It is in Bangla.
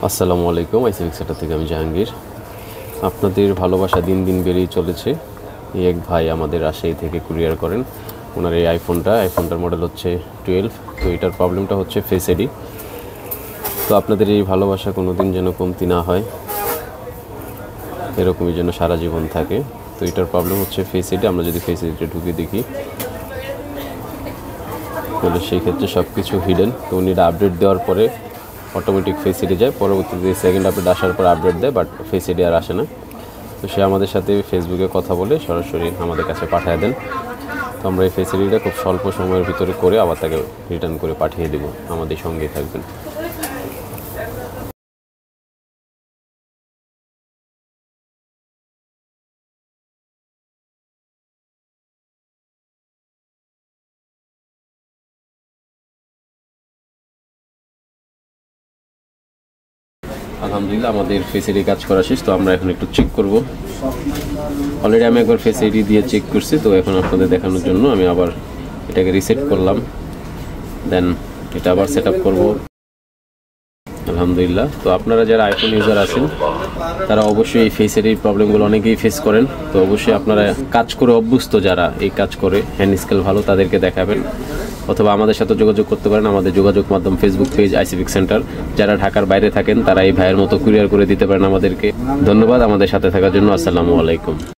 আসসালামু আলাইকুম। আইসিফিক সেন্টার থেকে আমি জাহাঙ্গীর। আপনাদের ভালোবাসা দিন দিন বেড়েই চলেছে। এই এক ভাই আমাদের রাজশাহী থেকে কুরিয়ার করেন। ওনার এই আইফোনটার মডেল হচ্ছে 12। তো এটার প্রবলেমটা হচ্ছে ফেস আইডি। তো আপনাদের এই ভালোবাসা কোনো দিন যেন কমতি না হয়, এরকমই যেন সারা জীবন থাকে। তো এটার প্রবলেম হচ্ছে ফেস আইডি। আমরা যদি ফেস আইডিটা ঢুকে দেখি তাহলে সেই ক্ষেত্রে সব কিছু হিডেন। তো উনি এটা আপডেট দেওয়ার পরে অটোমেটিক ফেস আইডি যায়, পরবর্তীতে সেকেন্ড আপডেট আসার পর আপডেট দেয়, বাট ফেস আইডি আর আসে না। তো সে আমাদের সাথে ফেসবুকে কথা বলে সরাসরি আমাদের কাছে পাঠিয়ে দেন। তো আমরা এই ফেস আইডিটা খুব স্বল্প সময়ের ভিতরে করে আবার তাকে রিটার্ন করে পাঠিয়ে দেব। আমাদের সঙ্গেই থাকবেন। আলহামদুলিল্লাহ, আমাদের ফেস আইডি কাজ করা শেষ। তো আমরা এখন একটু চেক করব। অলরেডি আমি একবার ফেস আইডি দিয়ে চেক করছি। তো এখন আপনাদের দেখানোর জন্য আমি আবার এটাকে রিসেট করলাম, দেন এটা আবার সেট আপ করবো। আলহামদুলিল্লাহ। তো আপনারা যারা আইফোন ইউজার আছেন তারা অবশ্যই এই ফেস আইডির প্রবলেমগুলো অনেকেই ফেস করেন। তো অবশ্যই আপনারা কাজ করে অভ্যস্ত, যারা এই কাজ করে হ্যান্ড স্কেল ভালো, তাদেরকে দেখাবেন, অথবা আমাদের সাথে যোগাযোগ করতে পারেন। আমাদের যোগাযোগ মাধ্যম ফেসবুক পেজ আইসিফিক সেন্টার। যারা ঢাকার বাইরে থাকেন তারা এই ভাইয়ের মতো কুরিয়ার করে দিতে পারেন আমাদেরকে। ধন্যবাদ আমাদের সাথে থাকার জন্য। আসসালামু আলাইকুম।